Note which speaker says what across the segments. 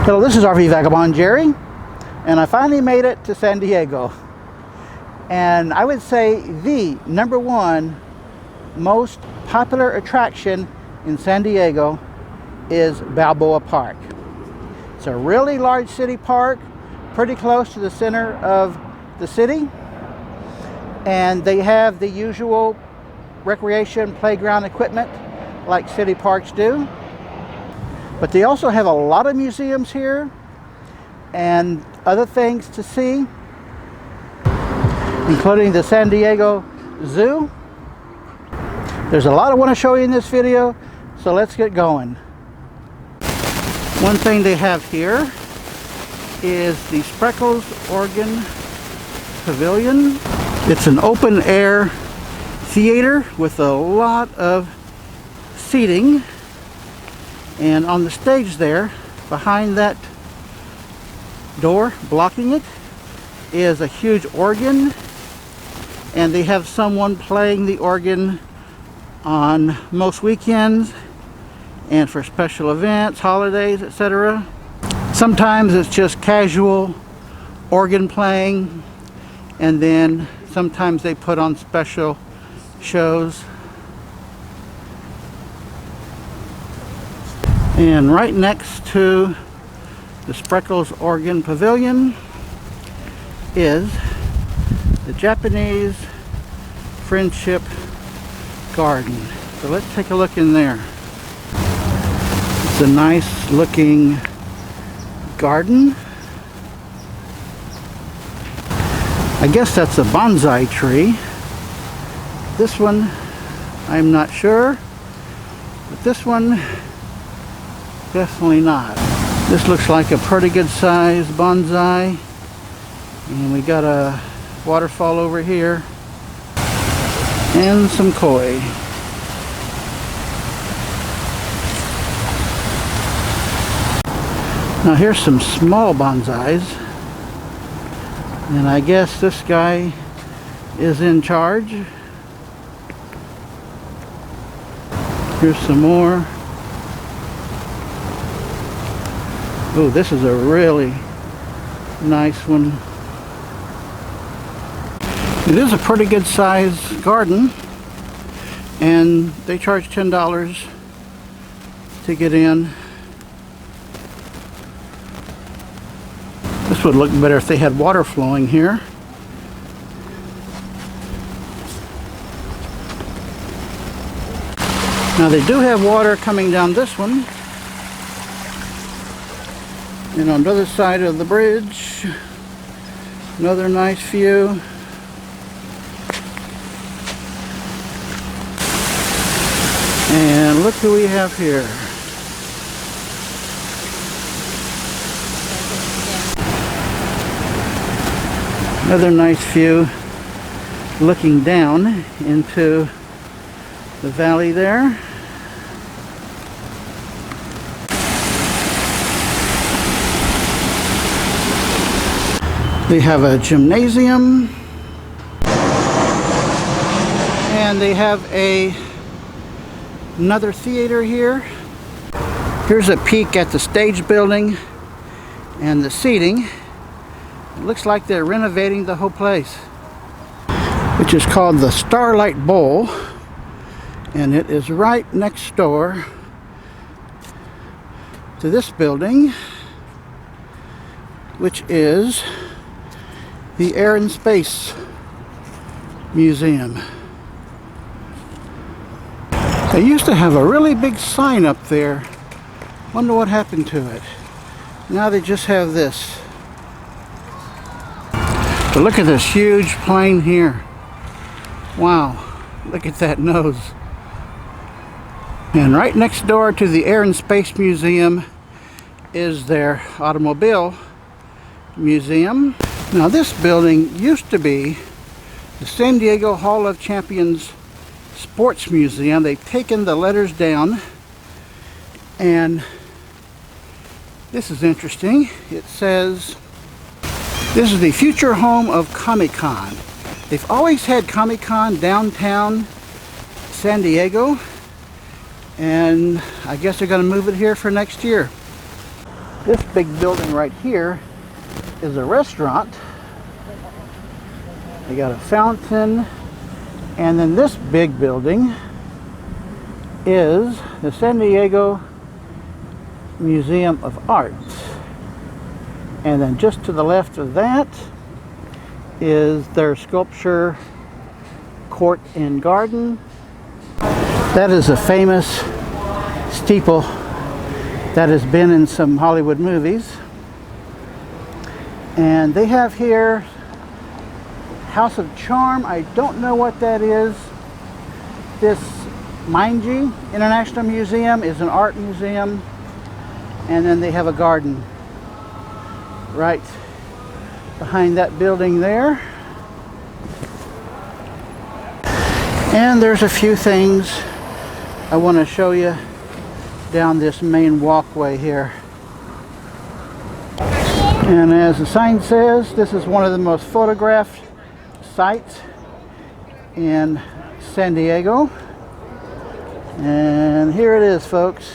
Speaker 1: Hello, this is RV Vagabond Jerry, and I finally made it to San Diego. And I would say the #1 most popular attraction in San Diego is Balboa Park. It's a really large city park, pretty close to the center of the city. And they have the usual recreation playground equipment like city parks do. But they also have a lot of museums here and other things to see, including the San Diego Zoo. There's a lot I want to show you in this video, so let's get going. One thing they have here is the Spreckels Oregon Pavilion. It's an open air theater with a lot of seating. And on the stage there, behind that door, blocking it, is a huge organ. And they have someone playing the organ on most weekends and for special events, holidays, etc. Sometimes it's just casual organ playing, and then sometimes they put on special shows. And right next to the Spreckels Oregon Pavilion is the Japanese Friendship Garden. So let's take a look in there. It's a nice looking garden. I guess that's a bonsai tree. This one, I'm not sure, but this one, definitely not. This looks like a pretty good size bonsai. And we got a waterfall over here. And some koi. Now here's some small bonsais. And I guess this guy is in charge. Here's some more. Oh, this is a really nice one. It is a pretty good size garden, and they charge $10 to get in. This would look better if they had water flowing here. Now they do have water coming down this one. And on the other side of the bridge, another nice view. And look who we have here. Another nice view looking down into the valley there. They have a gymnasium, and they have another theater here. Here's a peek at the stage building and the seating. It looks like they're renovating the whole place, which is called the Starlight Bowl, and it is right next door to this building, which is the Air and Space Museum. They used to have a really big sign up there. Wonder what happened to it. Now they just have this. But look at this huge plane here. Wow, look at that nose. And right next door to the Air and Space Museum is their automobile museum. Now this building used to be the San Diego Hall of Champions Sports Museum. They've taken the letters down, and this is interesting. It says, this is the future home of Comic-Con. They've always had Comic-Con downtown San Diego, and I guess they're going to move it here for next year. This big building right here is a restaurant. They got a fountain. And then this big building is the San Diego Museum of Art. And then just to the left of that is their sculpture court and garden. That is a famous steeple that has been in some Hollywood movies. And they have here House of Charm. I don't know what that is. This Minji International Museum is an art museum. And then they have a garden right behind that building there. And there's a few things I want to show you down this main walkway here. And as the sign says, this is one of the most photographed sites in San Diego. And here it is, folks.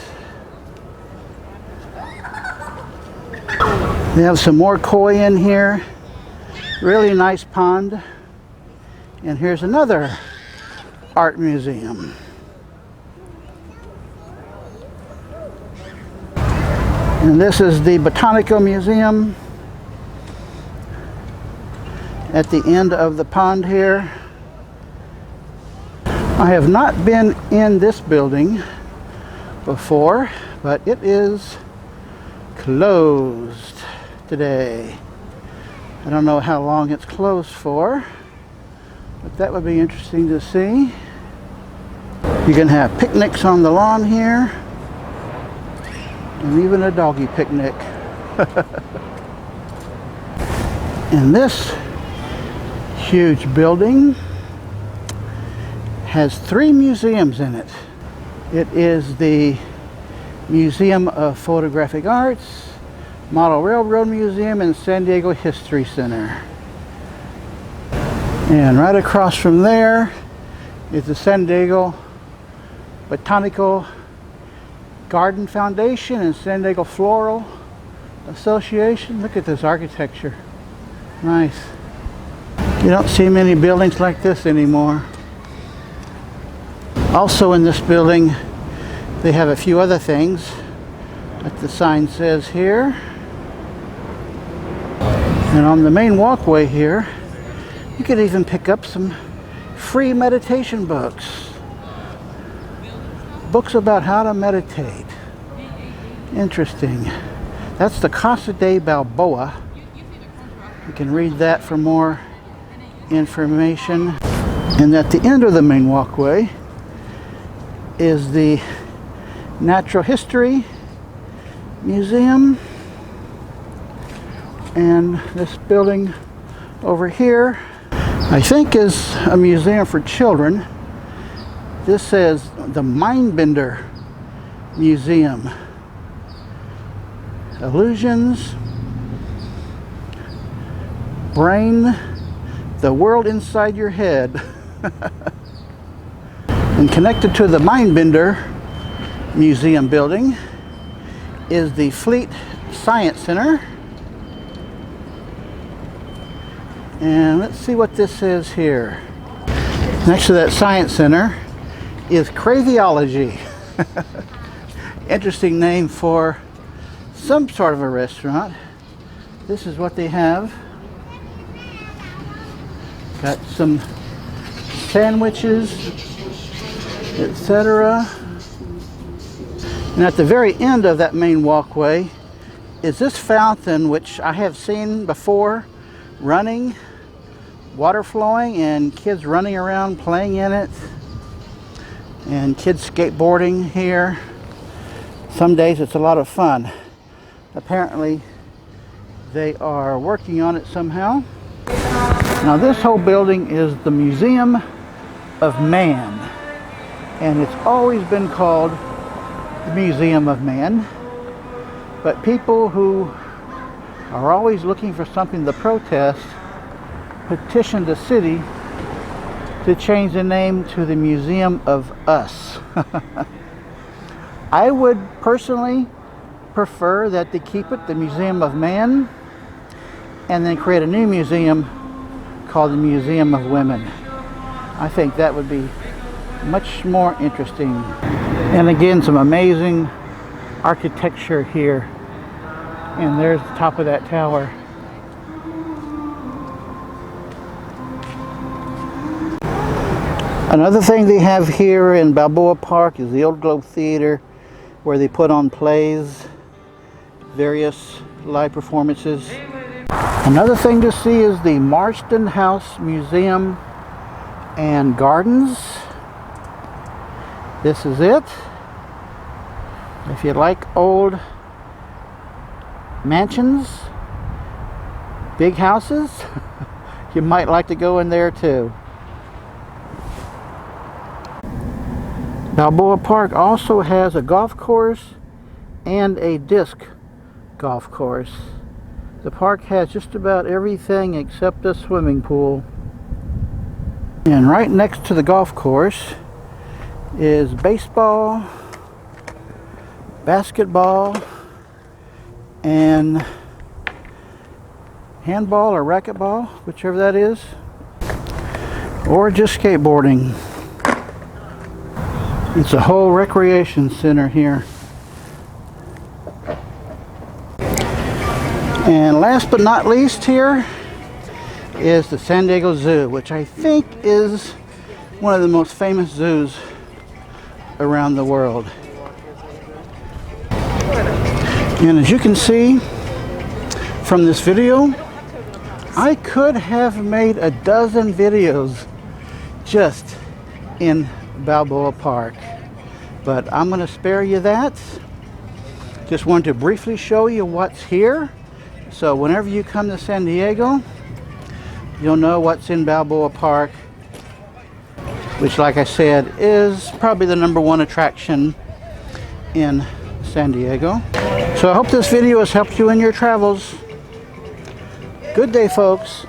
Speaker 1: They have some more koi in here. Really nice pond. And here's another art museum. And this is the Botanical Museum at the end of the pond here. I have not been in this building before, but it is closed today. I don't know how long it's closed for, but that would be interesting to see. You can have picnics on the lawn here, and even a doggy picnic. And this huge building has 3 museums in it. It is the Museum of Photographic Arts, Model Railroad Museum, and San Diego History Center. And right across from there is the San Diego Botanical Garden Foundation and San Diego Floral Association. Look at this architecture. Nice. You don't see many buildings like this anymore. Also in this building, they have a few other things that the sign says here. And on the main walkway here, you could even pick up some free meditation books. Books about how to meditate. Interesting. That's the Casa de Balboa. You can read that for more information. And at the end of the main walkway is the Natural History Museum. And this building over here, I think, is a museum for children. This says the Mindbender Museum. Illusions, brain, the world inside your head. And connected to the Mindbender Museum building is the Fleet Science Center. And let's see what this is here. Next to that Science Center is Crazyology. Interesting name for some sort of a restaurant. This is what they have. Got some sandwiches, etc. And at the very end of that main walkway is this fountain, which I have seen before, running, water flowing, and kids running around playing in it, and kids skateboarding here. Some days it's a lot of fun. Apparently they are working on it somehow. Now this whole building is the Museum of Man, and it's always been called the Museum of Man, but people who are always looking for something to protest petitioned the city to change the name to the Museum of Us. I would personally prefer that they keep it the Museum of Man and then create a new museum called the Museum of Women. I think that would be much more interesting. And again, some amazing architecture here. And there's the top of that tower. Another thing they have here in Balboa Park is the Old Globe Theater, where they put on plays, various live performances. Another thing to see is the Marston House Museum and Gardens. This is it. If you like old mansions, big houses, you might like to go in there too. Balboa Park also has a golf course and a disc golf course. The park has just about everything except a swimming pool. And right next to the golf course is baseball, basketball, and handball or racquetball, whichever that is, or just skateboarding. It's a whole recreation center here. And last but not least here is the San Diego Zoo, which I think is one of the most famous zoos around the world. And as you can see from this video, I could have made a dozen videos just in Balboa Park, but I'm going to spare you that. Just wanted to briefly show you what's here, so whenever you come to San Diego, you'll know what's in Balboa Park, which, like I said, is probably the #1 attraction in San Diego. So I hope this video has helped you in your travels. Good day, folks.